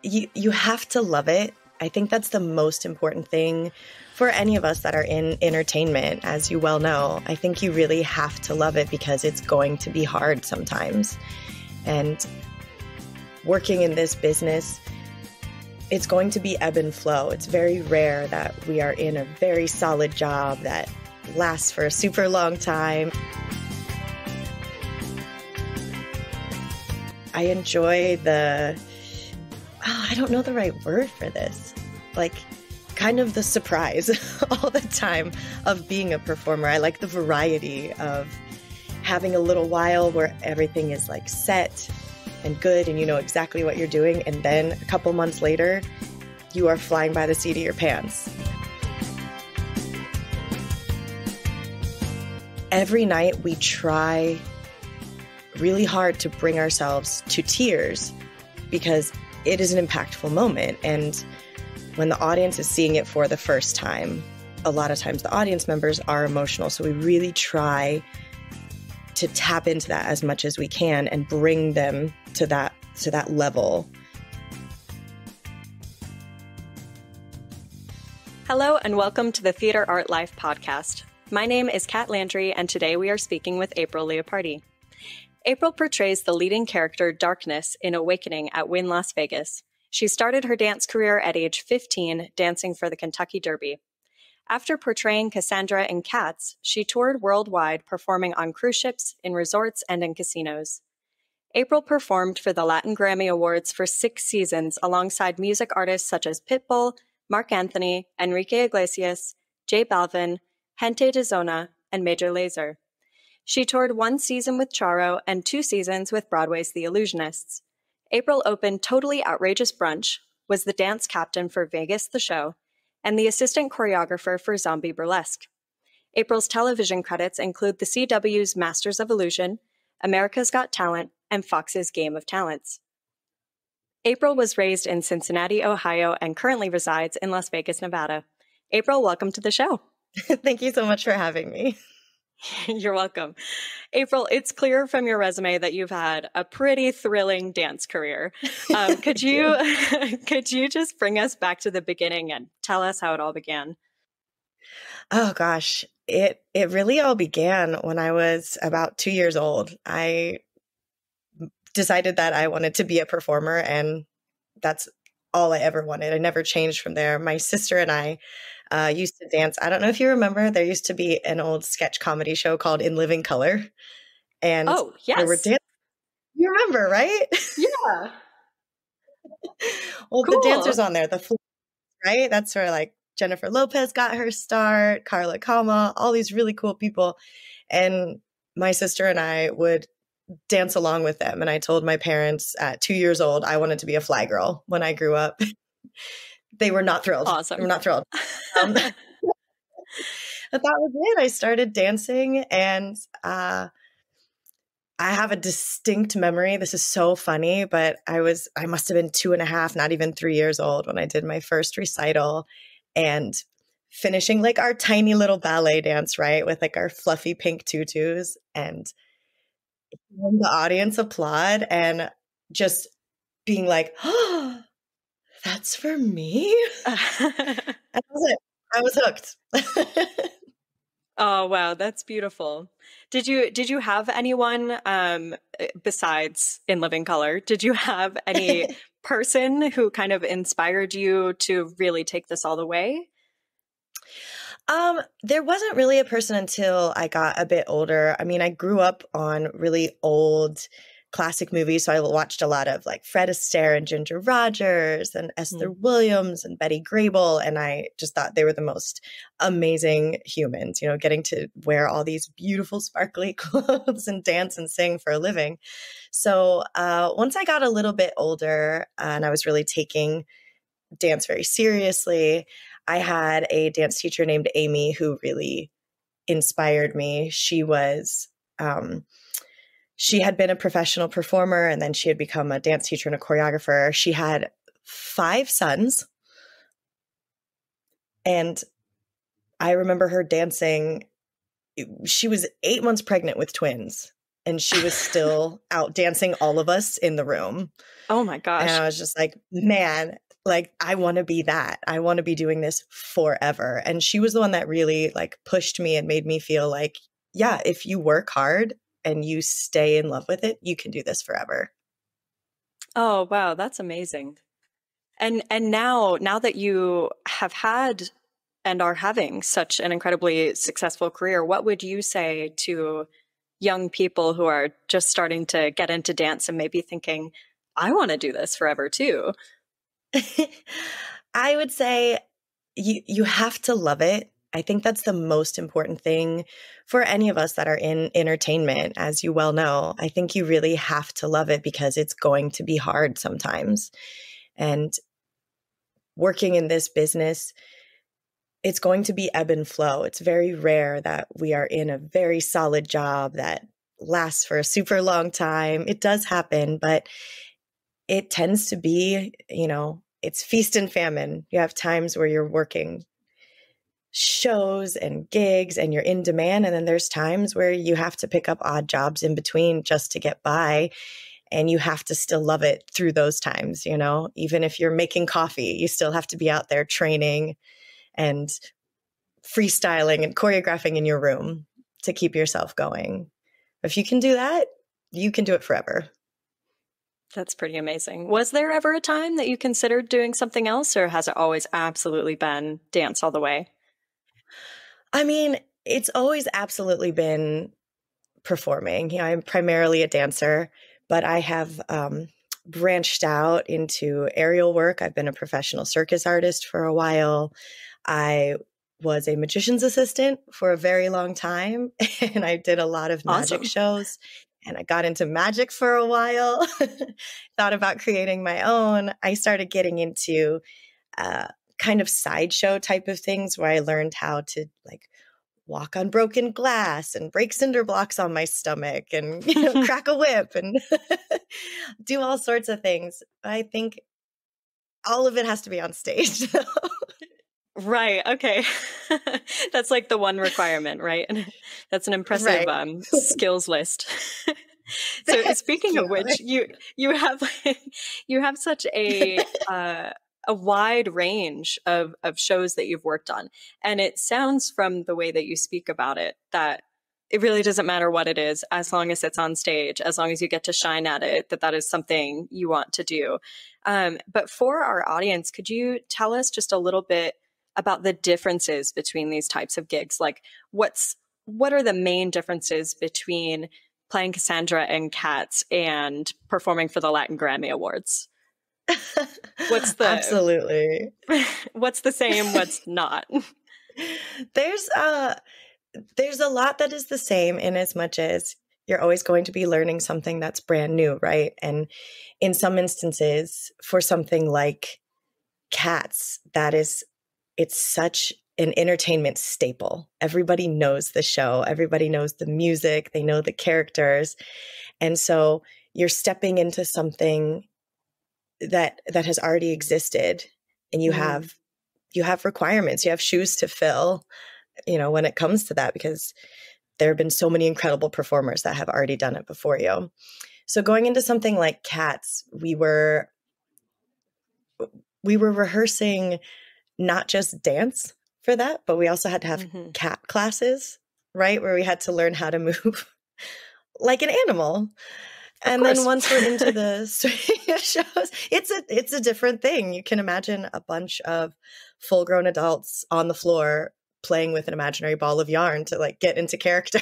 you have to love it. I think that's the most important thing for any of us that are in entertainment, as you well know. I think you really have to love it because it's going to be hard sometimes. And working in this business, it's going to be ebb and flow. It's very rare that we are in a very solid job that lasts for a super long time. I enjoy I don't know the right word for this, like kind of the surprise all the time of being a performer. I like the variety of having a little while where everything is like set and good and you know exactly what you're doing, and then a couple months later, you are flying by the seat of your pants. Every night we try really hard to bring ourselves to tears because it is an impactful moment. And when the audience is seeing it for the first time, a lot of times the audience members are emotional. So we really try to tap into that as much as we can and bring them to that level. Hello and welcome to the Theater Art Life podcast. My name is Kat Landry, and today we are speaking with April Leopardi. April portrays the leading character Darkness in Awakening at Wynn Las Vegas. She started her dance career at age 15, dancing for the Kentucky Derby. After portraying Cassandra in Cats, she toured worldwide, performing on cruise ships, in resorts, and in casinos. April performed for the Latin Grammy Awards for 6 seasons alongside music artists such as Pitbull, Marc Anthony, Enrique Iglesias, Balvin, Gente de Zona, and Major Lazer. She toured 1 season with Charo and 2 seasons with Broadway's The Illusionists. April opened Totally Outrageous Brunch, was the dance captain for Vegas the Show, and the assistant choreographer for Zombie Burlesque. April's television credits include the CW's Masters of Illusion, America's Got Talent, and Fox's Game of Talents. April was raised in Cincinnati, Ohio, and currently resides in Las Vegas, Nevada. April, welcome to the show. Thank you so much for having me. You're welcome. April, it's clear from your resume that you've had a pretty thrilling dance career. Could you just bring us back to the beginning and tell us how it all began? Oh gosh, it really all began when I was about 2 years old. I decided that I wanted to be a performer, and that's all I ever wanted. I never changed from there. My sister and I used to dance. I don't know if you remember, there used to be an old sketch comedy show called In Living Color. And oh, yes. There were you remember, right? Yeah. Well, cool. The dancers on there, right? That's where like Jennifer Lopez got her start, Carla Kama, all these really cool people. And my sister and I would dance along with them. And I told my parents at 2 years old, I wanted to be a fly girl when I grew up. They were not thrilled. Awesome. They were not thrilled. But that was it. I started dancing, and I have a distinct memory. This is so funny, but I must have been 2.5, not even 3 years old when I did my first recital and finishing like our tiny little ballet dance, right? With like our fluffy pink tutus, and the audience applaud and just being like, oh, that's for me? And that was it. I was hooked. Oh, wow. That's beautiful. Did you have anyone besides In Living Color? Did you have any person who kind of inspired you to really take this all the way? There wasn't really a person until I got a bit older. I mean, I grew up on really old classic movies. So I watched a lot of like Fred Astaire and Ginger Rogers and Esther Williams and Betty Grable. And I just thought they were the most amazing humans, you know, getting to wear all these beautiful sparkly clothes and dance and sing for a living. So once I got a little bit older and I was really taking dance very seriously, I had a dance teacher named Amy who really inspired me. She had been a professional performer, and then she had become a dance teacher and a choreographer. She had 5 sons. And I remember her dancing. She was 8 months pregnant with twins. and she was still out dancing all of us in the room. Oh my gosh. And I was just like, man, like, I want to be that. I want to be doing this forever. And she was the one that really like pushed me and made me feel like, yeah, if you work hard and you stay in love with it, you can do this forever. Oh, wow, that's amazing. And now that you have had and are having such an incredibly successful career, what would you say to young people who are just starting to get into dance and maybe thinking, I want to do this forever too? I would say you have to love it. I think that's the most important thing for any of us that are in entertainment, as you well know. I think you really have to love it because it's going to be hard sometimes. And working in this business, it's going to be ebb and flow. It's very rare that we are in a very solid job that lasts for a super long time. It does happen, but it tends to be, it's feast and famine. You have times where you're working shows and gigs and you're in demand. And then there's times where you have to pick up odd jobs in between just to get by. And you have to still love it through those times, even if you're making coffee, you still have to be out there training and freestyling and choreographing in your room to keep yourself going. If you can do that, you can do it forever. That's pretty amazing. Was there ever a time that you considered doing something else, or has it always absolutely been dance all the way? I mean, it's always absolutely been performing. I'm primarily a dancer, but I have branched out into aerial work. I've been a professional circus artist for a while. I was a magician's assistant for a very long time, and I did a lot of magic shows. And I got into magic for a while, thought about creating my own. I started getting into kind of sideshow type of things where I learned how to like walk on broken glass and break cinder blocks on my stomach and crack a whip and do all sorts of things. I think all of it has to be on stage. Right. Okay. That's like the one requirement, right? That's an impressive skills list. So speaking of which, you have such a wide range of shows that you've worked on. And it sounds from the way that you speak about it that it really doesn't matter what it is, as long as it's on stage, as long as you get to shine at it, that is something you want to do. But for our audience, could you tell us just a little bit about the differences between these types of gigs? Like what are the main differences between playing Cassandra and Cats and performing for the Latin Grammy Awards? Absolutely. What's the same, what's not? There's a lot that is the same in as much as you're always going to be learning something that's brand new, right? And in some instances, for something like Cats, it's such an entertainment staple. Everybody knows the show. Everybody knows the music. They know the characters. And so you're stepping into something that has already existed, and you have requirements. You have shoes to fill, when it comes to that, because there have been so many incredible performers that have already done it before you. So going into something like Cats, we were rehearsing not just dance for that, but we also had to have cat classes, right? Where we had to learn how to move like an animal. And then once we're into the shows, it's a different thing. You can imagine a bunch of full-grown adults on the floor playing with an imaginary ball of yarn to like get into character.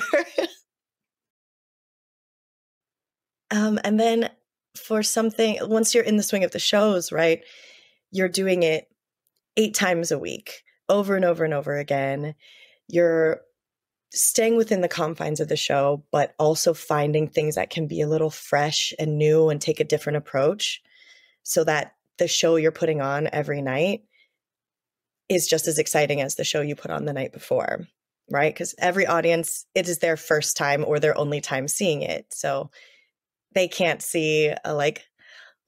And then for something, once you're in the swing of the shows, right, you're doing it 8 times a week, over and over and over again. You're staying within the confines of the show, but also finding things that can be a little fresh and new and take a different approach so that the show you're putting on every night is just as exciting as the show you put on the night before, right? Because every audience, it is their first time or their only time seeing it. So they can't see a like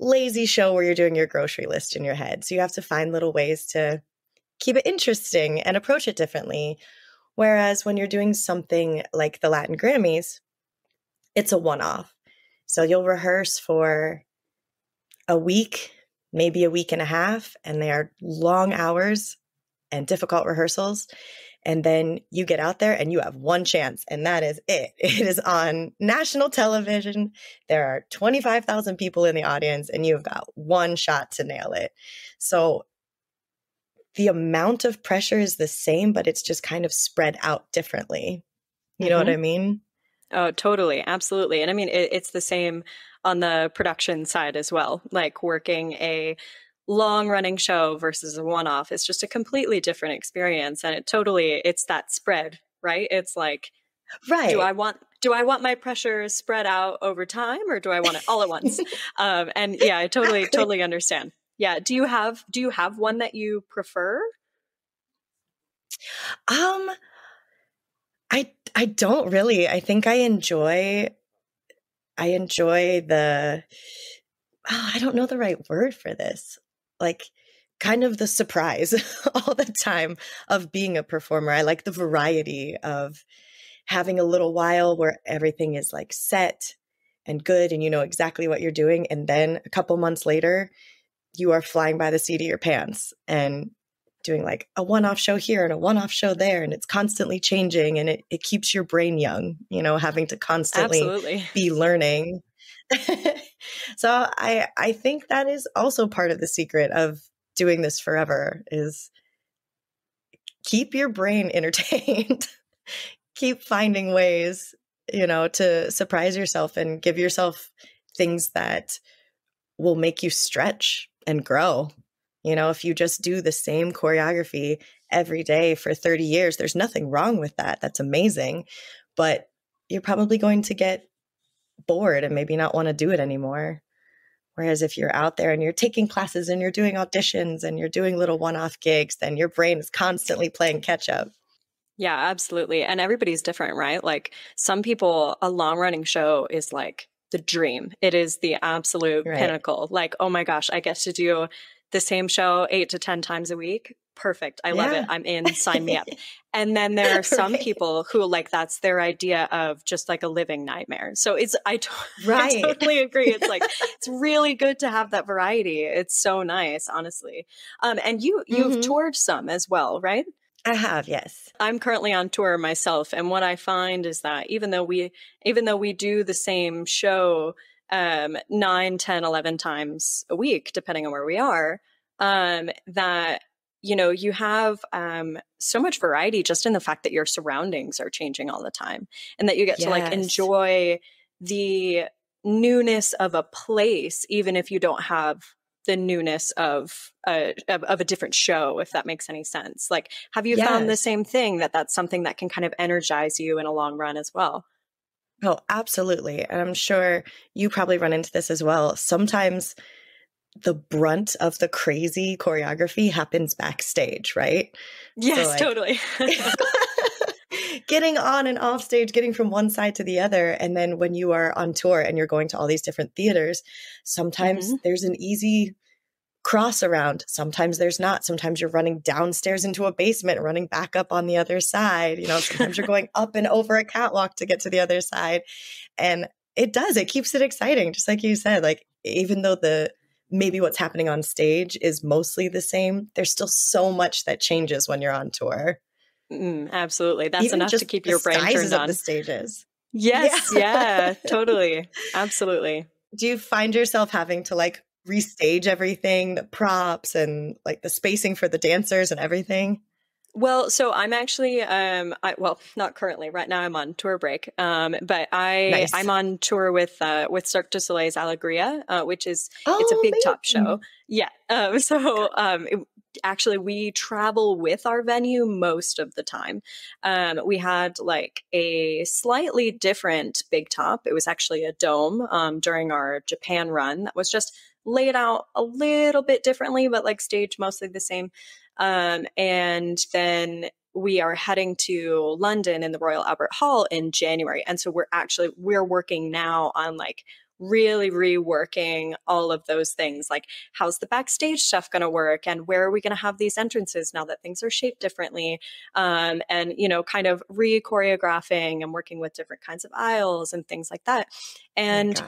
lazy show where you're doing your grocery list in your head. So you have to find little ways to keep it interesting and approach it differently. Whereas when you're doing something like the Latin Grammys, it's a one-off. So you'll rehearse for a week, maybe a week and a half, and they are long hours and difficult rehearsals. And then you get out there and you have one chance, and that is it. It is on national television. There are 25,000 people in the audience, and you've got one shot to nail it. So the amount of pressure is the same, but it's just kind of spread out differently. You know what I mean? Oh, totally. Absolutely. And I mean, it's the same on the production side as well. Like working a long running show versus a one off. It's just a completely different experience. And it's that spread, right? It's like, right. Do I want my pressure spread out over time, or do I want it all at once? And yeah, I totally understand. Yeah. Do you have one that you prefer? I don't really. I think I enjoy the, I don't know the right word for this. Like kind of the surprise all the time of being a performer. I like the variety of having a little while where everything is like set and good and you know exactly what you're doing. And then a couple months later, you are flying by the seat of your pants and doing like a one-off show here and a one-off show there. And it's constantly changing and it keeps your brain young, you know, having to constantly be learning. So I think that is also part of the secret of doing this forever is keep your brain entertained, keep finding ways, you know, to surprise yourself and give yourself things that will make you stretch and grow. You know, if you just do the same choreography every day for 30 years, there's nothing wrong with that. That's amazing. But you're probably going to get bored and maybe not want to do it anymore. Whereas if you're out there and you're taking classes and you're doing auditions and you're doing little one-off gigs, then your brain is constantly playing catch up. Yeah, absolutely. And everybody's different, right? Like some people, a long running show is like the dream. It is the absolute pinnacle. Like, oh my gosh, I get to do the same show 8 to 10 times a week. Perfect. I love it. I'm in. Sign me up. And then there are some people who like that's their idea of just like a living nightmare. So I totally agree. It's like it's really good to have that variety. It's so nice, honestly. And you've toured some as well, right? I have, yes. I'm currently on tour myself, and what I find is that even though we do the same show 9, 10, 11 times a week, depending on where we are, that you know, you have so much variety just in the fact that your surroundings are changing all the time and that you get to like enjoy the newness of a place, even if you don't have the newness of a different show, if that makes any sense. Like, have you found the same thing that's something that can kind of energize you in a long run as well? Oh, absolutely. And I'm sure you probably run into this as well. Sometimes the brunt of the crazy choreography happens backstage, right? Yes, so, like, totally. Getting on and off stage, getting from one side to the other. And then when you are on tour and you're going to all these different theaters, sometimes there's an easy cross around. Sometimes there's not. Sometimes you're running downstairs into a basement, running back up on the other side. You know, sometimes you're going up and over a catwalk to get to the other side. And it keeps it exciting. Just like you said, like, even though maybe what's happening on stage is mostly the same, there's still so much that changes when you're on tour. Absolutely. That's even enough to keep your brain turned on. Of the stages. Yes. Yeah, totally. Absolutely. Do you find yourself having to like restage everything, the props and like the spacing for the dancers and everything? Well, so I'm actually, not currently. Right now, I'm on tour break. But I'm on tour with Cirque du Soleil's Alegria, which is it's a big top show. Yeah. Actually, we travel with our venue most of the time. We had like a slightly different big top. It was actually a dome during our Japan run that was just laid out a little bit differently, but like staged mostly the same. And then we are heading to London in the Royal Albert Hall in January. And so we're working now on like really reworking all of those things. Like, how's the backstage stuff going to work? And where are we going to have these entrances now that things are shaped differently? And, kind of re-choreographing and working with different kinds of aisles and things like that. And,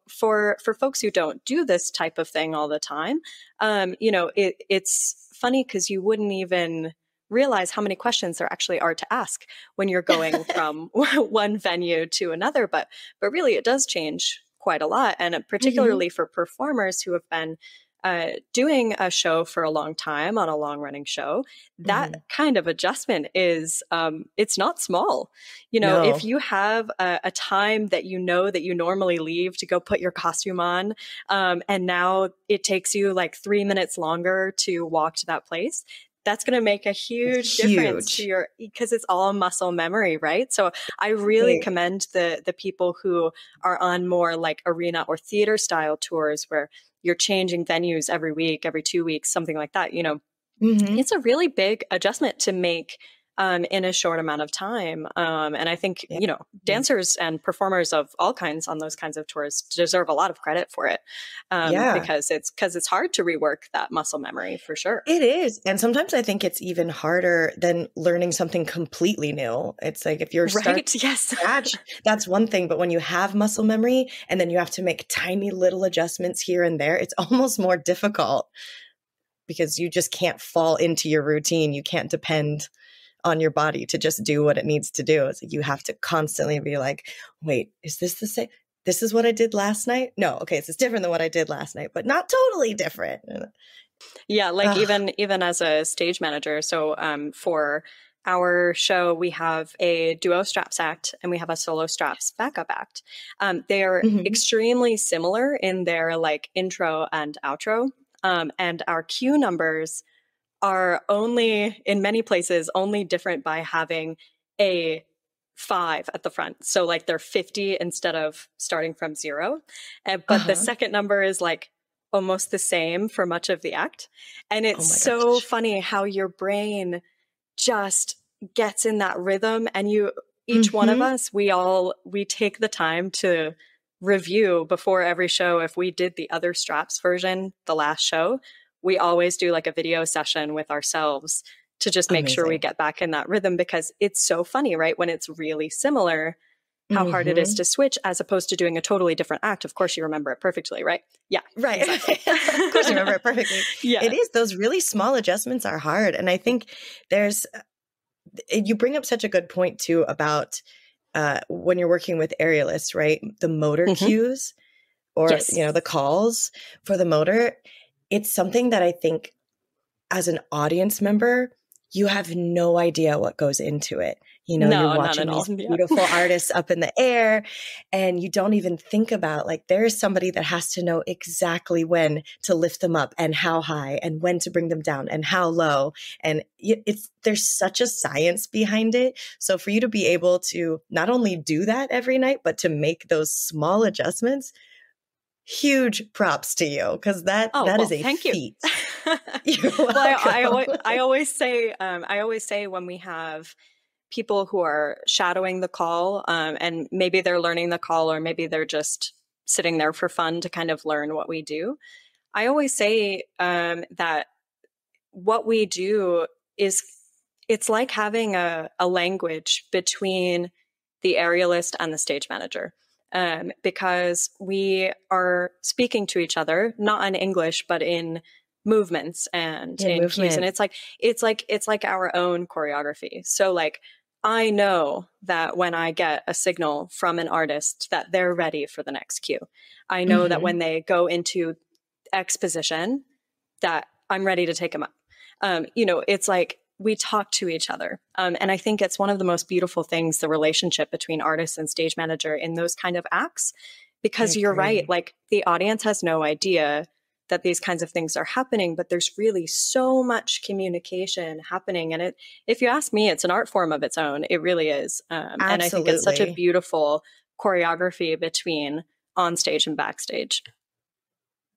for folks who don't do this type of thing all the time, it's funny because you wouldn't even realize how many questions there actually are to ask when you're going from one venue to another. But really, it does change quite a lot. And particularly for performers who have been doing a show for a long time on a long running show, that kind of adjustment is, it's not small. If you have a time that you normally leave to go put your costume on, and now it takes you like 3 minutes longer to walk to that place, that's going to make a huge difference to because it's all muscle memory, right? So I really commend the people who are on more like arena or theater style tours where you're changing venues every week, every 2 weeks, something like that. It's a really big adjustment to make in a short amount of time. And I think, dancers and performers of all kinds on those kinds of tours deserve a lot of credit for it. Because it's hard to rework that muscle memory for sure. It is. And sometimes I think it's even harder than learning something completely new. It's like if you're scratch, that's one thing. But when you have muscle memory and then you have to make tiny little adjustments here and there, it's almost more difficult because you just can't fall into your routine. You can't depend on your body to just do what it needs to do. It's like you have to constantly be like, wait, is this the same? This is what I did last night? No, okay, this is different than what I did last night, but not totally different. Yeah, like even as a stage manager. So for our show, we have a duo straps act and we have a solo straps backup act. They are extremely similar in their like intro and outro. And our cue numbers are only, in many places, only different by having a 5 at the front. So like they're 50 instead of starting from 0. But the second number is like almost the same for much of the act. And it's so funny how your brain just gets in that rhythm. And each one of us, we take the time to review before every show. If we did the other straps version, the last show, we always do like a video session with ourselves to just make sure we get back in that rhythm, because it's so funny, right? When it's really similar, how hard it is to switch as opposed to doing a totally different act. Of course, you remember it perfectly, right? Yeah. Right. Exactly. Of course, you remember it perfectly. Yeah. It is. Those really small adjustments are hard. And I think you bring up such a good point too about when you're working with aerialists, right? The motor cues or, the calls for the motor. It's something that I think as an audience member, you have no idea what goes into it. You're watching these beautiful artists up in the air and you don't even think about like there is somebody that has to know exactly when to lift them up and how high and when to bring them down and how low. And there's such a science behind it. So for you to be able to not only do that every night, but to make those small adjustments, huge props to you, because that is a feat. I always say when we have people who are shadowing the call, and maybe they're learning the call, or maybe they're just sitting there for fun to kind of learn what we do. I always say that what we do it's like having a language between the aerialist and the stage manager. Because we are speaking to each other, not in English, but in movements and in cues. And it's like our own choreography. So like, I know that when I get a signal from an artist that they're ready for the next cue, I know that when they go into X position, that I'm ready to take them up. It's like, we talk to each other. And I think it's one of the most beautiful things, the relationship between artist and stage manager in those kind of acts, because you're right. Like the audience has no idea that these kinds of things are happening, but there's really so much communication happening. And if you ask me, it's an art form of its own. It really is. And I think it's such a beautiful choreography between on stage and backstage.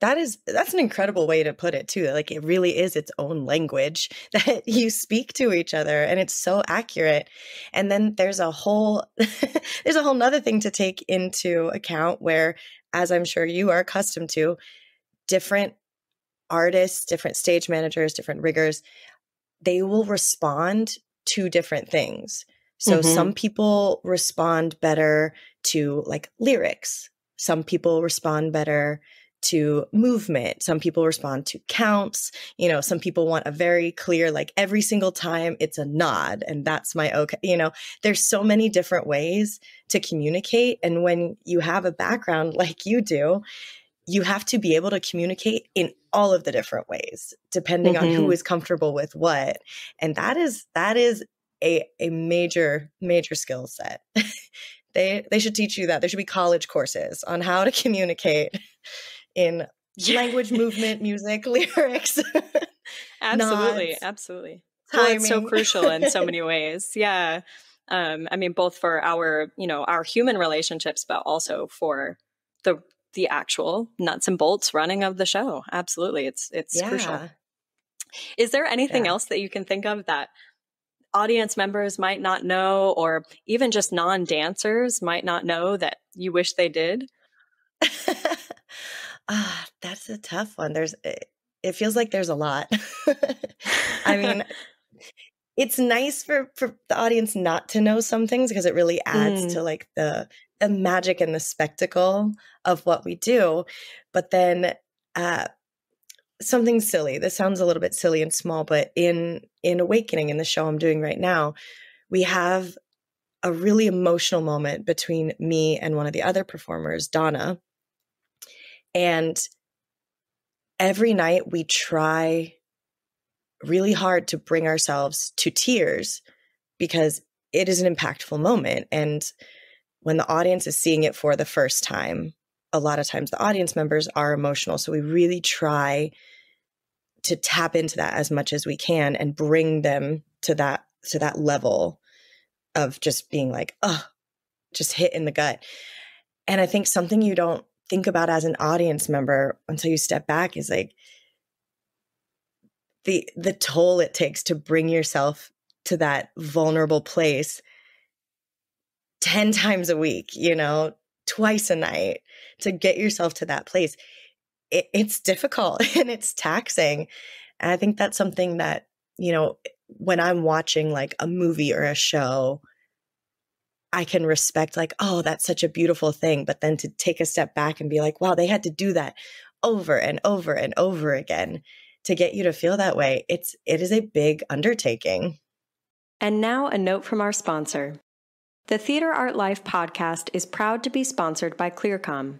that's an incredible way to put it too. Like it really is its own language that you speak to each other, and it's so accurate. And then there's a whole there's a whole nother thing to take into account where, as I'm sure you are accustomed to, different artists, different stage managers, different riggers, they will respond to different things. So some people respond better to like lyrics. Some people respond better to movement. Some people respond to counts. You know, some people want a very clear, like every single time it's a nod and that's my okay. You know, there's so many different ways to communicate. And when you have a background like you do, you have to be able to communicate in all of the different ways, depending on who is comfortable with what. And that is a major, major skill set. They should teach you that. There should be college courses on how to communicate in language, movement, music, lyrics. Absolutely. Nods, absolutely. timing. Well, it's so crucial in so many ways. Yeah. I mean, both for our, our human relationships, but also for the actual nuts and bolts running of the show. Absolutely. It's crucial. Is there anything else that you can think of that audience members might not know, or even just non-dancers might not know that you wish they did? That's a tough one. It feels like there's a lot. I mean, it's nice for the audience not to know some things because it really adds to like the magic and the spectacle of what we do. But then something silly. This sounds a little bit silly and small, but in Awakening, in the show I'm doing right now, we have a really emotional moment between me and one of the other performers, Donna. And every night we try really hard to bring ourselves to tears because it is an impactful moment. And when the audience is seeing it for the first time, a lot of times the audience members are emotional. So we really try to tap into that as much as we can and bring them to that level of just being like, oh, just hit in the gut. And I think something you don't think about as an audience member until you step back is like the toll it takes to bring yourself to that vulnerable place 10 times a week, twice a night, to get yourself to that place. It's difficult and it's taxing. And I think that's something that, when I'm watching like a movie or a show, I can respect like, oh, that's such a beautiful thing. But then to take a step back and be like, wow, they had to do that over and over and over again to get you to feel that way. It is a big undertaking. And now a note from our sponsor. The Theater Art Life podcast is proud to be sponsored by ClearComm.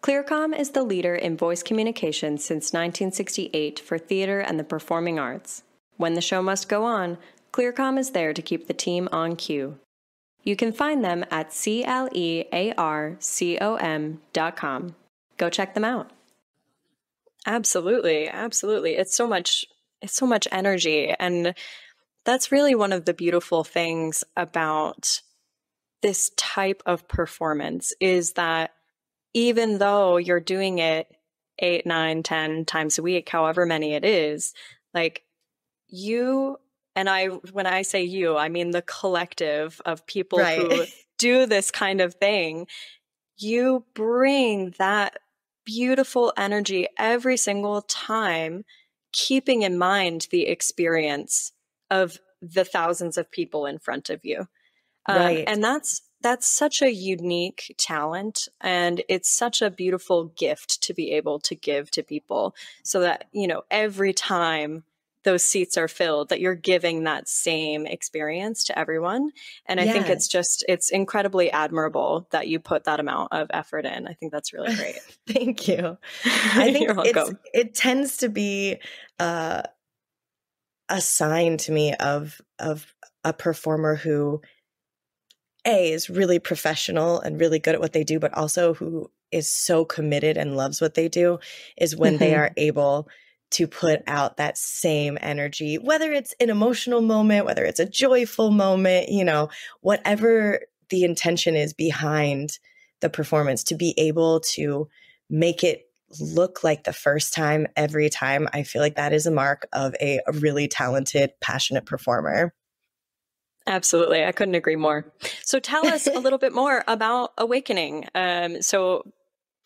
ClearComm is the leader in voice communication since 1968 for theater and the performing arts. When the show must go on, ClearComm is there to keep the team on cue. You can find them at CLEARCOM.com. Go check them out. Absolutely, absolutely. It's so much energy, and that's really one of the beautiful things about this type of performance is that even though you're doing it 8, 9, 10 times a week, however many it is, like you and I, when I say you, I mean the collective of people who do this kind of thing, you bring that beautiful energy every single time, keeping in mind the experience of the thousands of people in front of you. And that's such a unique talent, and it's such a beautiful gift to be able to give to people so that, every time those seats are filled, that you're giving that same experience to everyone. And I think it's incredibly admirable that you put that amount of effort in. I think that's really great. Thank you. I think You're welcome. it tends to be a sign to me of a performer who is really professional and really good at what they do, but also who is so committed and loves what they do, is when they are able to put out that same energy, whether it's an emotional moment, whether it's a joyful moment, whatever the intention is behind the performance, to be able to make it look like the first time every time, I feel like that is a mark of a really talented, passionate performer. Absolutely. I couldn't agree more. So tell us a little bit more about Awakening. So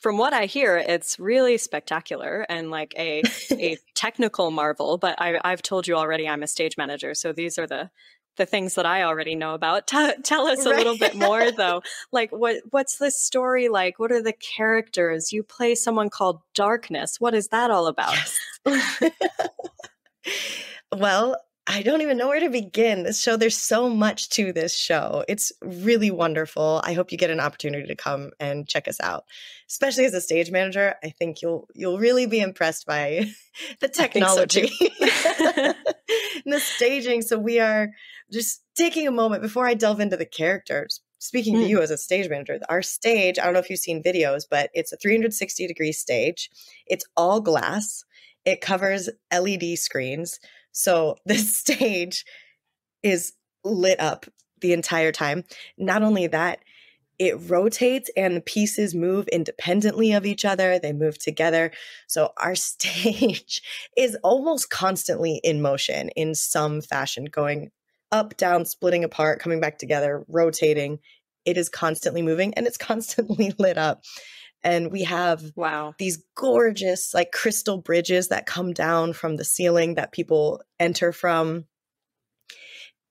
from what I hear, it's really spectacular and like a technical marvel, but I've told you already I'm a stage manager. So these are the things that I already know about. Tell us a little bit more though. Like what's the story like? What are the characters? You play someone called Darkness. What is that all about? Yes. Well, I don't even know where to begin. This show, there's so much to this show. It's really wonderful. I hope you get an opportunity to come and check us out. Especially as a stage manager, I think you'll really be impressed by the technology and the staging. So we are just taking a moment before I delve into the characters. Speaking to you as a stage manager, our stage, I don't know if you've seen videos, but it's a 360-degree stage. It's all glass. It covers LED screens. So this stage is lit up the entire time. Not only that, it rotates and the pieces move independently of each other. They move together. So our stage is almost constantly in motion in some fashion, going up, down, splitting apart, coming back together, rotating. It is constantly moving and it's constantly lit up. And we have these gorgeous like crystal bridges that come down from the ceiling that people enter from.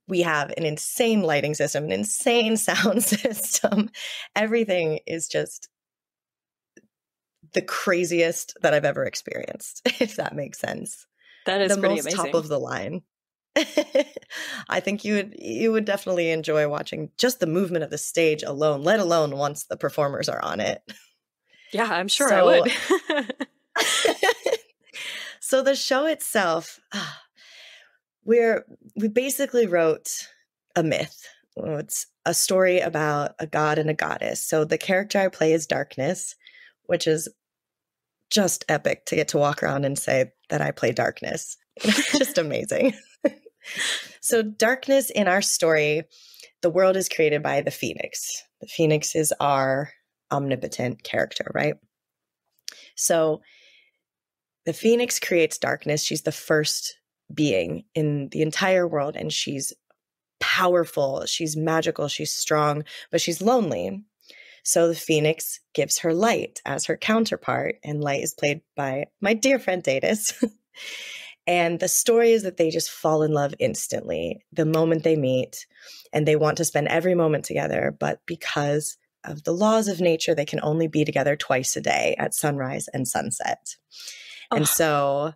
We have an insane lighting system, an insane sound system. Everything is just the craziest that I've ever experienced, if that makes sense. That is pretty most amazing. Top of the line. I think you would definitely enjoy watching just the movement of the stage alone, let alone once the performers are on it. Yeah, I'm sure I would. So the show itself, we basically wrote a myth. It's a story about a god and a goddess. So the character I play is Darkness, which is just epic to get to walk around and say that I play Darkness. Just amazing. So Darkness in our story, the world is created by the Phoenix. The Phoenix is our omnipotent character, right? So the Phoenix creates darkness. She's the first being in the entire world, and she's powerful, she's magical, she's strong, but she's lonely. So the Phoenix gives her light as her counterpart, and light is played by my dear friend Datus. And the story is that they just fall in love instantly the moment they meet, and they want to spend every moment together, but because of the laws of nature, they can only be together twice a day at sunrise and sunset. Oh. And so,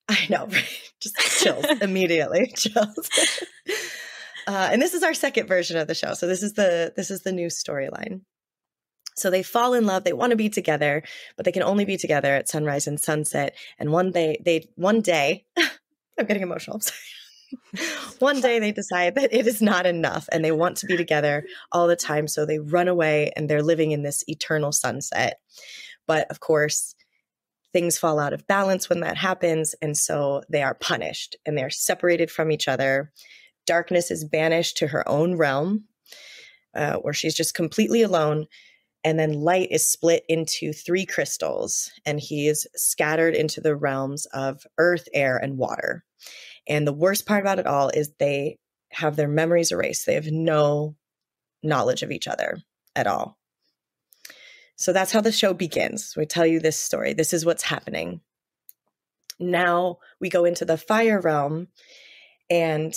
I know, just chills, immediately chills. And this is our second version of the show. So this is the new storyline. So they fall in love, they want to be together, but they can only be together at sunrise and sunset. And one day, I'm getting emotional, I'm sorry. One day they decide that it is not enough and they want to be together all the time. So they run away and they're living in this eternal sunset. But of course, things fall out of balance when that happens. And so they are punished and they're separated from each other. Darkness is banished to her own realm where she's just completely alone. And then light is split into 3 crystals and he is scattered into the realms of earth, air, and water. And the worst part about it all is they have their memories erased. They have no knowledge of each other at all. So that's how the show begins. We tell you this story. This is what's happening. Now we go into the fire realm, and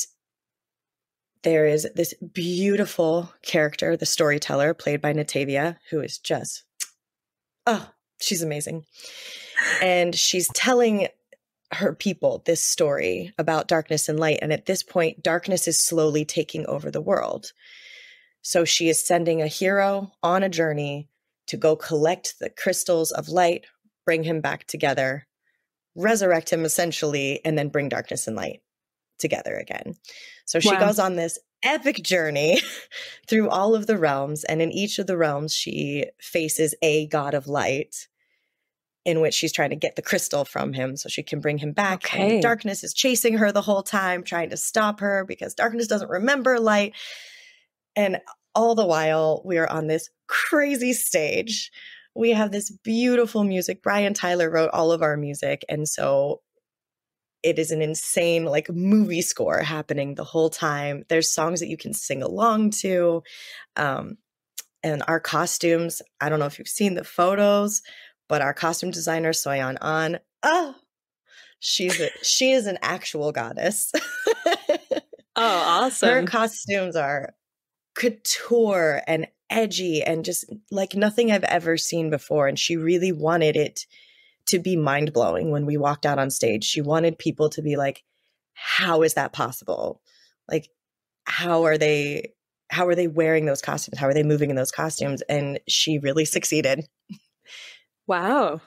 there is this beautiful character, the storyteller, played by Natavia, who is just, she's amazing. And she's telling her people this story about darkness and light. And at this point, darkness is slowly taking over the world. So she is sending a hero on a journey to go collect the crystals of light, bring him back together, resurrect him essentially, and then bring darkness and light together again. So she goes on this epic journey through all of the realms. And in each of the realms, she faces a god of light, in which she's trying to get the crystal from him so she can bring him back. Okay. And darkness is chasing her the whole time, trying to stop her because darkness doesn't remember light. And all the while, we are on this crazy stage we have this beautiful music. Brian Tyler wrote all of our music. And so it is an insane like movie score happening the whole time. There's songs that you can sing along to. And our costumes, I don't know if you've seen the photos, but our costume designer, Soyeon An, oh, she is an actual goddess. Oh, awesome. Her costumes are couture and edgy and just like nothing I've ever seen before. And she really wanted it to be mind-blowing when we walked out on stage. She wanted people to be like, how is that possible? Like, how are they wearing those costumes? How are they moving in those costumes? And she really succeeded. Wow.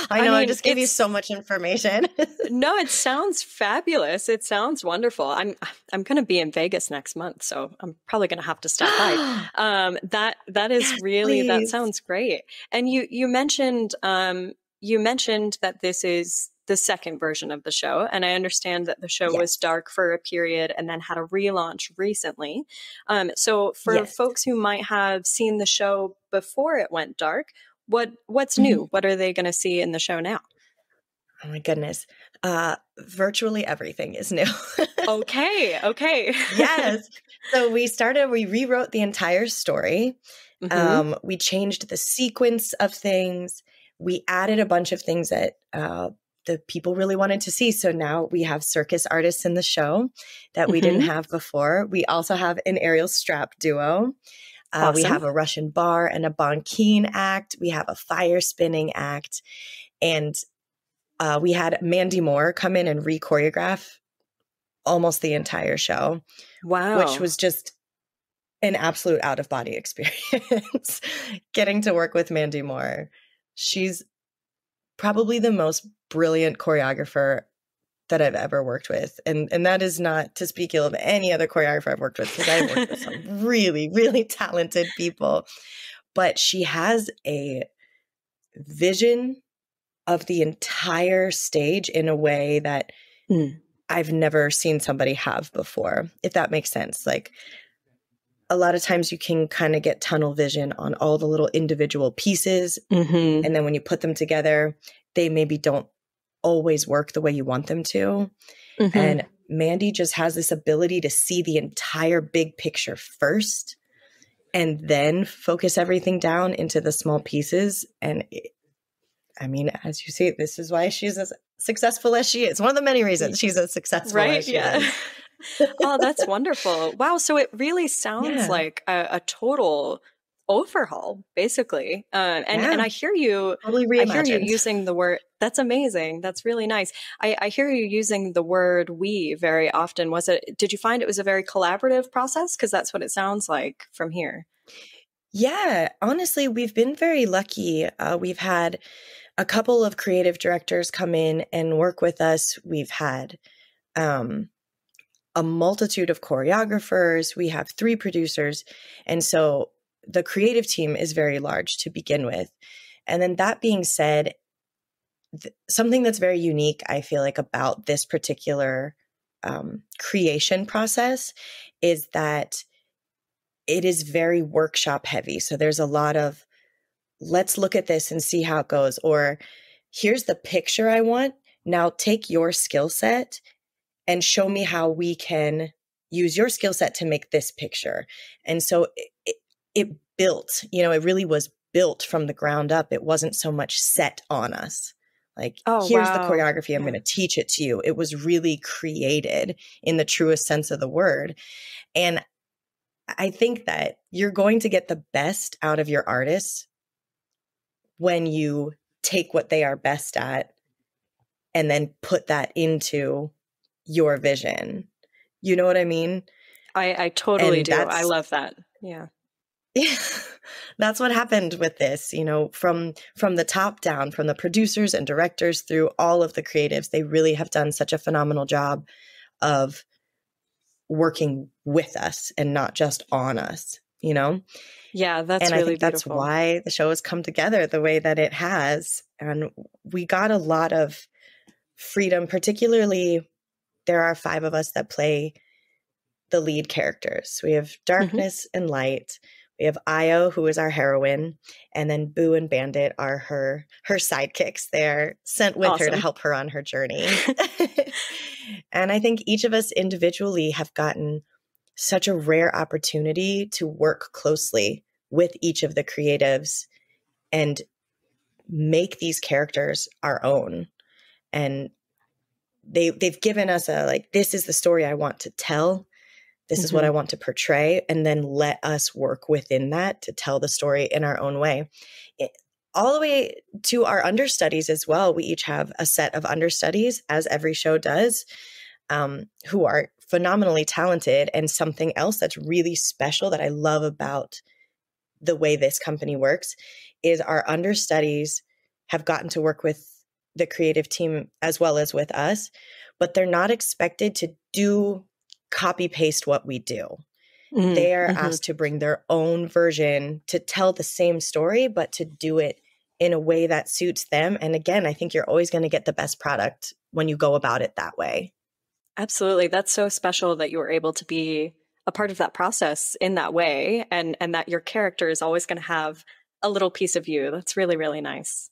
I know, I just gave you so much information. No, it sounds fabulous. It sounds wonderful. I'm going to be in Vegas next month, so I'm probably going to have to stop by. That is Yes, really, please. that sounds great. And you mentioned that this is the second version of the show, and I understand that the show was dark for a period and then had a relaunch recently. So for folks who might have seen the show before it went dark, what's new? What are they going to see in the show now? Oh my goodness. Virtually everything is new. Okay. Yes. So we rewrote the entire story. We changed the sequence of things. We added a bunch of things that the people really wanted to see. So now we have circus artists in the show that we didn't have before. We also have an aerial strap duo. Awesome. We have a Russian bar and a bankin act. We have a fire spinning act. And we had Mandy Moore come in and re-choreograph almost the entire show. Wow. Which was just an absolute out-of-body experience. Getting to work with Mandy Moore. She's probably the most brilliant choreographer that I've ever worked with. And that is not to speak ill of any other choreographer I've worked with, because I've worked with some really, really talented people. But she has a vision of the entire stage in a way that I've never seen somebody have before, if that makes sense. Like, a lot of times you can kind of get tunnel vision on all the little individual pieces. And then when you put them together, they maybe don't always work the way you want them to. And Mandy just has this ability to see the entire big picture first and then focus everything down into the small pieces. And as you see, this is why she's as successful as she is. One of the many reasons she's as successful as she is. Oh, that's wonderful. Wow. So it really sounds like a total overhaul, basically. And I hear you, totally I hear you using the word, that's amazing. That's really nice. I hear you using the word we very often. Did you find it was a very collaborative process? Because that's what it sounds like from here. Yeah, honestly, we've been very lucky. We've had a couple of creative directors come in and work with us. We've had a multitude of choreographers. We have 3 producers. And so the creative team is very large to begin with. And then that being said, something that's very unique, I feel like, about this particular creation process is that it is very workshop heavy. So there's a lot of, let's look at this and see how it goes. Or here's the picture I want. Now take your skill set and show me how we can use your skill set to make this picture. And so it built, it really was built from the ground up. It wasn't so much set on us. Like, here's the choreography. I'm going to teach it to you. It was really created in the truest sense of the word. And I think that you're going to get the best out of your artists when you take what they are best at and then put that into your vision. You know what I mean? I totally do. I love that. Yeah. That's what happened with this, from the top down, from the producers and directors through all of the creatives. They really have done such a phenomenal job of working with us and not just on us, Yeah, that's and really I think beautiful. That's why the show has come together the way that it has. And we got a lot of freedom, particularly there are 5 of us that play the lead characters. We have darkness and light. We have Io, who is our heroine, and then Boo and Bandit are her sidekicks. They're sent with her to help her on her journey. And I think each of us individually have gotten such a rare opportunity to work closely with each of the creatives and make these characters our own. And they've given us a, like, this is the story I want to tell. This is what I want to portray, and then let us work within that to tell the story in our own way. All the way to our understudies as well. We each have a set of understudies, as every show does, who are phenomenally talented. And something else that's really special that I love about the way this company works is our understudies have gotten to work with the creative team as well as with us, but they're not expected to do copy paste what we do. They are asked to bring their own version to tell the same story, but to do it in a way that suits them. And again, I think you're always going to get the best product when you go about it that way. Absolutely. That's so special that you were able to be a part of that process in that way, and that your character is always going to have a little piece of you. That's really, really nice.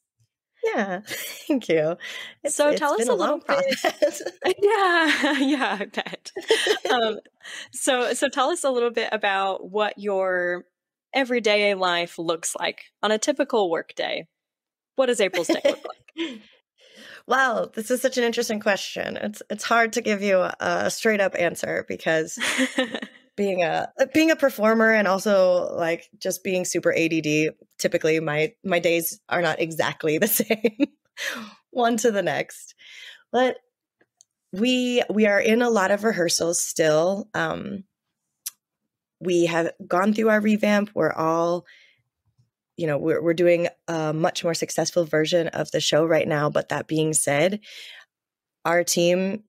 Yeah, thank you. So tell us a little process. Yeah, I bet. So tell us a little bit about what your everyday life looks like on a typical work day. What does April's day look like? Wow, this is such an interesting question. It's hard to give you a straight up answer because being a performer and also like just being super ADD, typically my days are not exactly the same one to the next. But we are in a lot of rehearsals still. We have gone through our revamp. We're all, we're doing a much more successful version of the show right now. But that being said, our team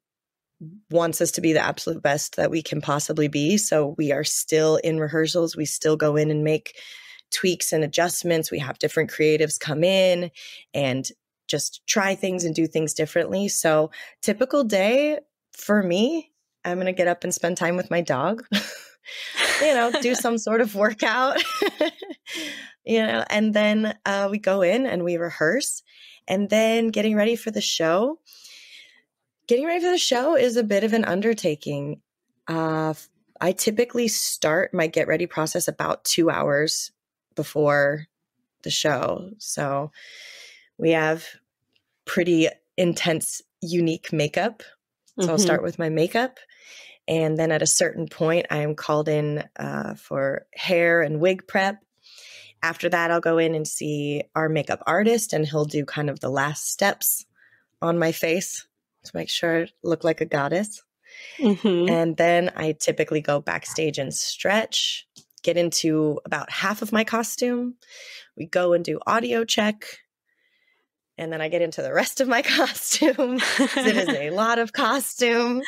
wants us to be the absolute best that we can possibly be. So we are still in rehearsals. We still go in and make tweaks and adjustments. We have different creatives come in and just try things and do things differently. So typical day for me, I'm going to get up and spend time with my dog, do some sort of workout, and then we go in and we rehearse, and then getting ready for the show. Getting ready for the show is a bit of an undertaking. I typically start my get ready process about 2 hours before the show. So we have pretty intense, unique makeup. So I'll start with my makeup. And then at a certain point, I am called in for hair and wig prep. After that, I'll go in and see our makeup artist, and he'll do kind of the last steps on my face to make sure I look like a goddess. And then I typically go backstage and stretch, get into about half of my costume. We go and do audio check. And then I get into the rest of my costume. It is a lot of costume.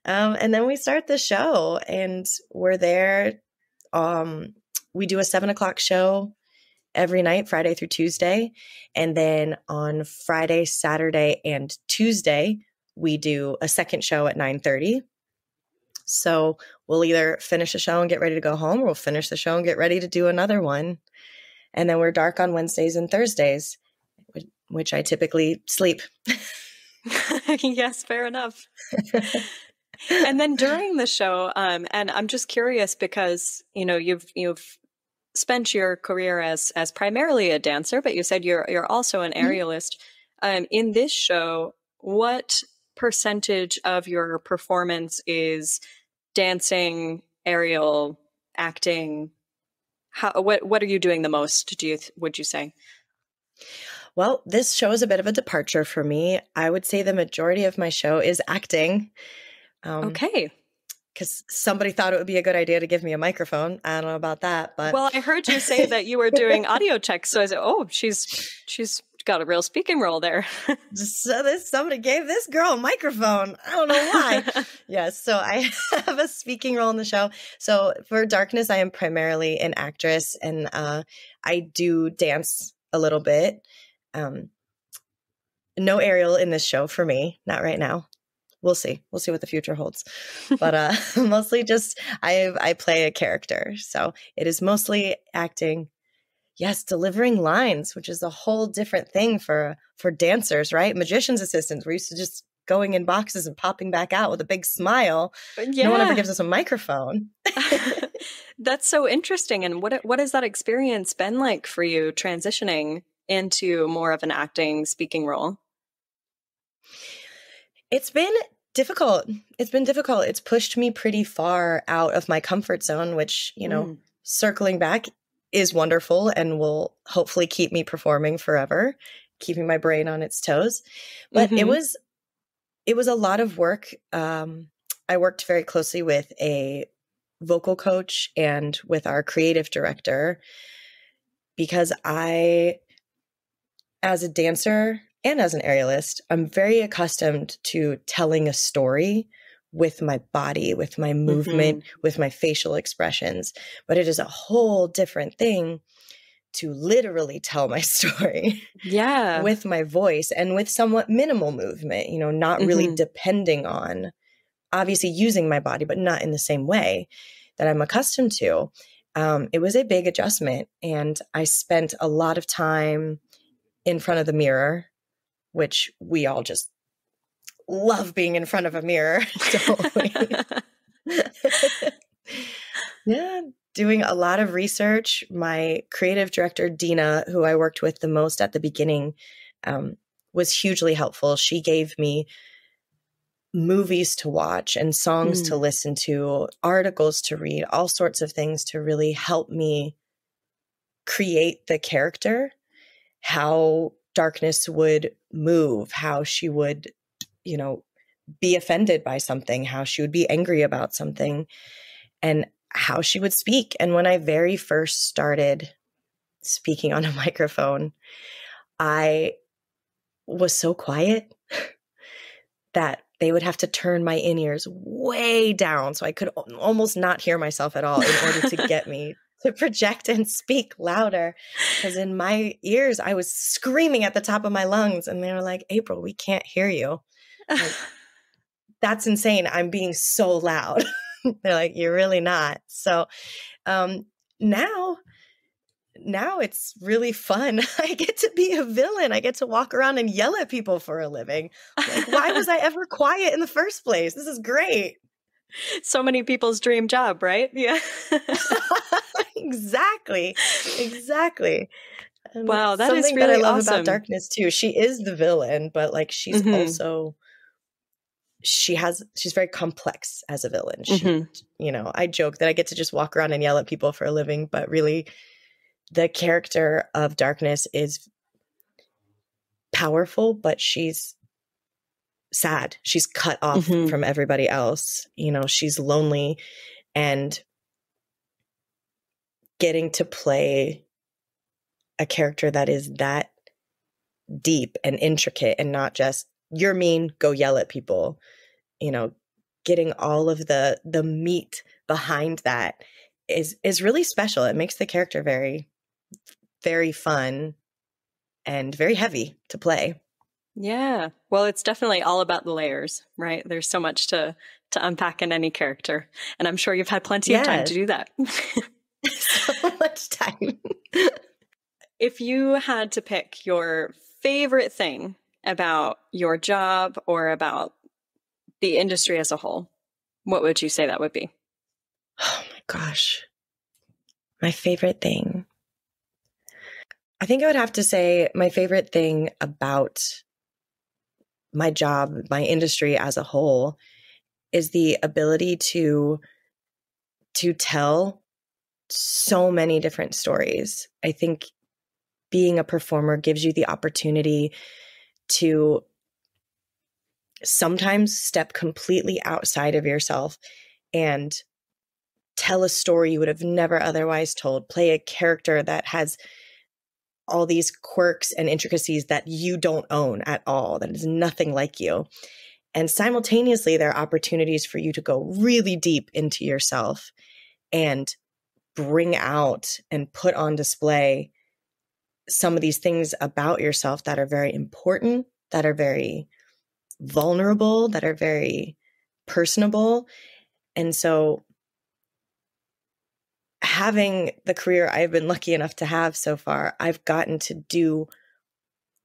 And then we start the show, and we're there. We do a 7:00 show every night, Friday through Tuesday. And then on Friday, Saturday, and Tuesday, we do a second show at 9:30. So we'll either finish the show and get ready to go home, or we'll finish the show and get ready to do another one. And then we're dark on Wednesdays and Thursdays, which I typically sleep. Yes, fair enough. And then during the show, and I'm just curious because, you've spent your career as primarily a dancer, but you said you're also an aerialist. In this show, what percentage of your performance is dancing, aerial, acting? What are you doing the most, would you say? Well, this show is a bit of a departure for me. I would say the majority of my show is acting. Okay. Because somebody thought it would be a good idea to give me a microphone. I don't know about that, but well, I heard you say that you were doing audio checks, so I said, "Oh, she's got a real speaking role there." So somebody gave this girl a microphone. I don't know why. Yes, so I have a speaking role in the show. So for Darkness, I am primarily an actress, and I do dance a little bit. No aerial in this show for me, not right now. we'll see. We'll see what the future holds. But mostly just I play a character. So it is mostly acting. Yes, delivering lines, which is a whole different thing for dancers, right? Magician's assistants. We're used to just going in boxes and popping back out with a big smile. Yeah. No one ever gives us a microphone. That's so interesting. And what has that experience been like for you transitioning into more of an acting, speaking role? It's been difficult. It's pushed me pretty far out of my comfort zone, which, circling back is wonderful and will hopefully keep me performing forever, keeping my brain on its toes. But it was a lot of work. I worked very closely with a vocal coach and with our creative director because I, as a dancer and as an aerialist, I'm very accustomed to telling a story with my body, with my movement, with my facial expressions. But it is a whole different thing to literally tell my story with my voice and with somewhat minimal movement, not really depending on, obviously using my body, but not in the same way that I'm accustomed to. It was a big adjustment. And I spent a lot of time in front of the mirror, which we all just love being in front of a mirror. Yeah, doing a lot of research. My creative director, Dina, who I worked with the most at the beginning, was hugely helpful. She gave me movies to watch and songs to listen to, articles to read, all sorts of things to really help me create the character, how darkness would move, how she would be offended by something, how she would be angry about something, and how she would speak. And when I very first started speaking on a microphone, I was so quiet that they would have to turn my in-ears way down so I could almost not hear myself at all in order to get me to project and speak louder. Because in my ears, I was screaming at the top of my lungs, and they were like, April, we can't hear you. Like, that's insane. I'm being so loud. They're like, you're really not. So now it's really fun. I get to be a villain. I get to walk around and yell at people for a living. Like, why was I ever quiet in the first place? This is great. So many people's dream job, right? Yeah. Exactly. And wow, that is something really that I love awesome. about Darkness too. She is the villain, but like she's also she's very complex as a villain. She, I joke that I get to just walk around and yell at people for a living, but really the character of Darkness is powerful, but she's sad. She's cut off from everybody else. She's lonely, and getting to play a character that is that deep and intricate and not just, you're mean, go yell at people, getting all of the meat behind that is really special. It makes the character very, very fun and very heavy to play. Yeah. Well, it's definitely all about the layers, right? There's so much to unpack in any character. And I'm sure you've had plenty of time to do that. So much time. If you had to pick your favorite thing about your job or about the industry as a whole, what would you say that would be? Oh my gosh. My favorite thing. I think I would have to say my favorite thing about my job, my industry as a whole, is the ability to tell so many different stories. I think being a performer gives you the opportunity to sometimes step completely outside of yourself and tell a story you would have never otherwise told, play a character that has all these quirks and intricacies that you don't own at all, that is nothing like you. And simultaneously, there are opportunities for you to go really deep into yourself and bring out and put on display some of these things about yourself that are very important, that are very vulnerable, that are very personable. And so having the career I've been lucky enough to have so far, I've gotten to do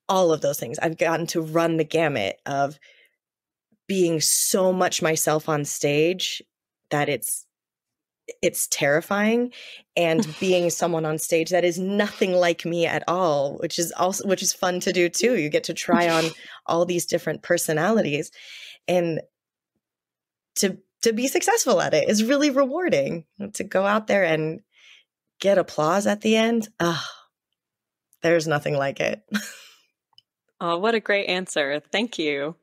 all of those things. I've gotten to run the gamut of being so much myself on stage that it's terrifying, and being someone on stage that is nothing like me at all, which is fun to do too. You get to try on all these different personalities, and to be successful at it is really rewarding. To go out there and get applause at the end, there's nothing like it. Oh, what a great answer. Thank you.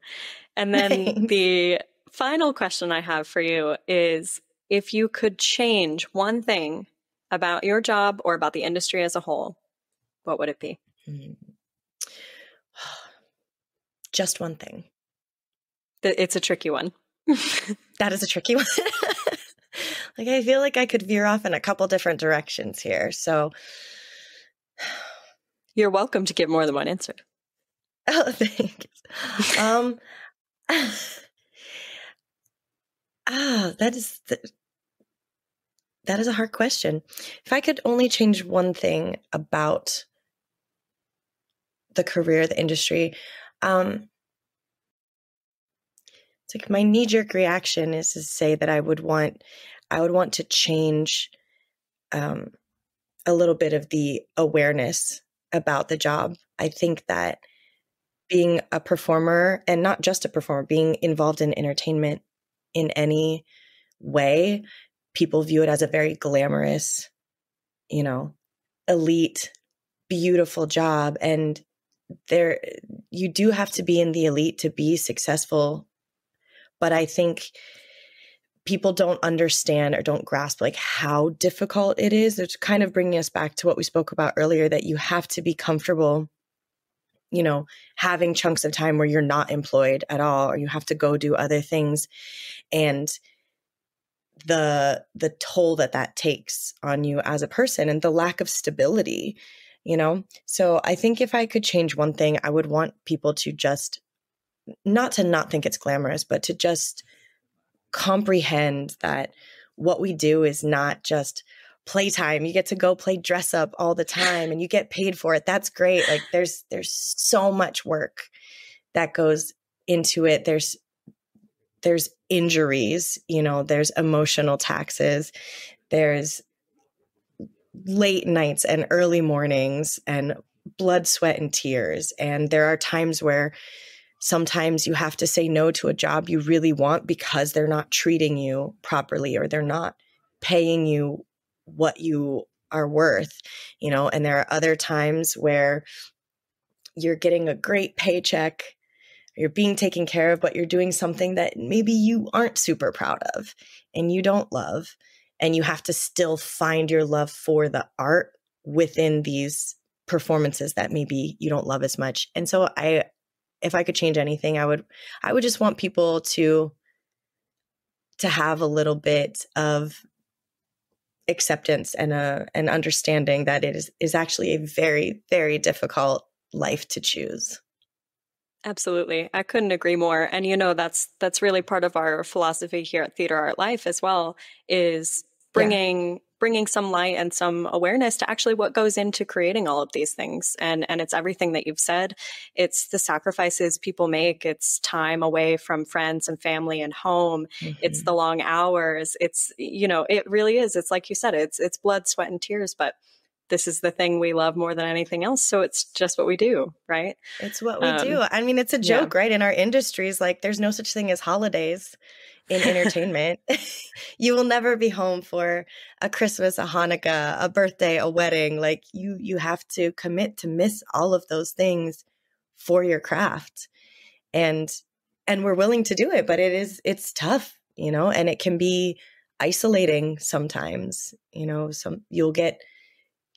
And then the final question I have for you is, if you could change one thing about your job or about the industry as a whole, what would it be? Just one thing. It's a tricky one. That is a tricky one. Like, I feel like I could veer off in a couple different directions here. So you're welcome to give more than one answer. Oh, thanks. That is a hard question. If I could only change one thing about the career, the industry, it's like my knee-jerk reaction is to say that I would want to change a little bit of the awareness about the job. I think that being a performer, and not just a performer, being involved in entertainment in any way, people view it as a very glamorous, elite, beautiful job. And you do have to be in the elite to be successful. But I think people don't understand or don't grasp like how difficult it is. It's kind of bringing us back to what we spoke about earlier, that you have to be comfortable, having chunks of time where you're not employed at all, or you have to go do other things. And the toll that takes on you as a person, and the lack of stability, So I think if I could change one thing, I would want people to just not think it's glamorous, but to just comprehend that what we do is not just playtime. You get to go play dress up all the time and you get paid for it. That's great. Like there's so much work that goes into it. There's injuries, there's emotional taxes, there's late nights and early mornings and blood, sweat, and tears. And there are times where sometimes you have to say no to a job you really want because they're not treating you properly, or they're not paying you what you are worth, and there are other times where you're getting a great paycheck, you're being taken care of, but you're doing something that maybe you aren't super proud of and you don't love, and you have to still find your love for the art within these performances that maybe you don't love as much. And so if I could change anything, I would just want people to have a little bit of acceptance and an understanding that it is actually a very, very difficult life to choose. Absolutely. I couldn't agree more. And that's really part of our philosophy here at Theater Art Life as well, is bringing some light and some awareness to actually what goes into creating all of these things. And it's everything that you've said. It's the sacrifices people make. It's time away from friends and family and home. Mm-hmm. It's the long hours. It's, it really is. It's like you said, it's blood, sweat, and tears, but this is the thing we love more than anything else. So it's just what we do, right? It's what we do. I mean, it's a joke, right? In our industries, like there's no such thing as holidays in entertainment. You will never be home for a Christmas, a Hanukkah, a birthday, a wedding. Like you have to commit to miss all of those things for your craft. And we're willing to do it, but it's tough, and it can be isolating sometimes, you'll get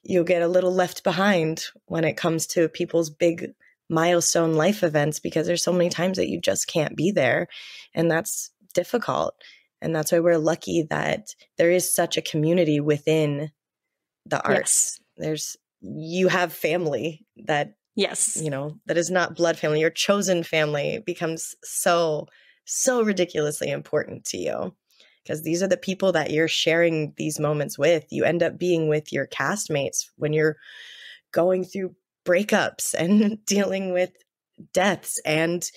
a little left behind when it comes to people's big milestone life events, because there's so many times that you just can't be there. And that's difficult. And that's why we're lucky that there is such a community within the arts. You have family that Yes. That is not blood family. Your chosen family becomes so ridiculously important to you, because these are the people that you're sharing these moments with. You end up being with your castmates when you're going through breakups and dealing with deaths and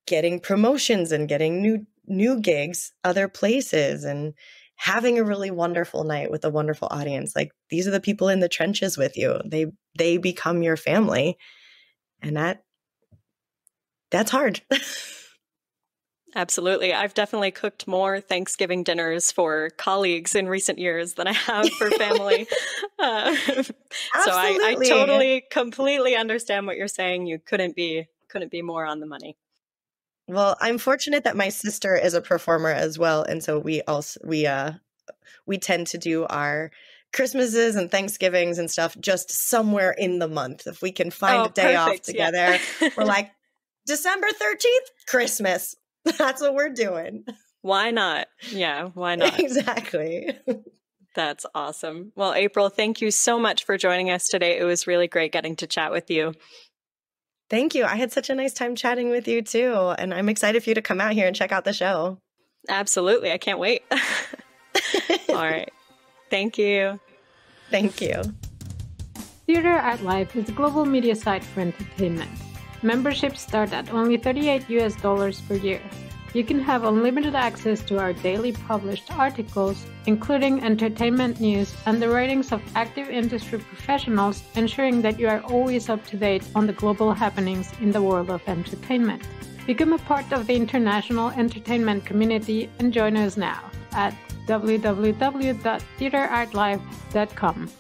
getting promotions and getting new gigs other places and having a really wonderful night with a wonderful audience. Like, these are the people in the trenches with you. They become your family, and that's hard. Absolutely. I've definitely cooked more Thanksgiving dinners for colleagues in recent years than I have for family. So I totally, completely understand what you're saying. You couldn't be more on the money. Well, I'm fortunate that my sister is a performer as well, and so we tend to do our Christmases and Thanksgivings and stuff just somewhere in the month. If we can find a day off together, we're like, December 13th, Christmas. That's what we're doing. Why not? Yeah, why not? Exactly. That's awesome. Well, April, thank you so much for joining us today. It was really great getting to chat with you. Thank you. I had such a nice time chatting with you too. And I'm excited for you to come out here and check out the show. Absolutely. I can't wait. All right. Thank you. Thank you. Theater Art Live is a global media site for entertainment. Memberships start at only $38 per year. You can have unlimited access to our daily published articles, including entertainment news and the writings of active industry professionals, ensuring that you are always up to date on the global happenings in the world of entertainment. Become a part of the international entertainment community and join us now at www.theaterartlive.com.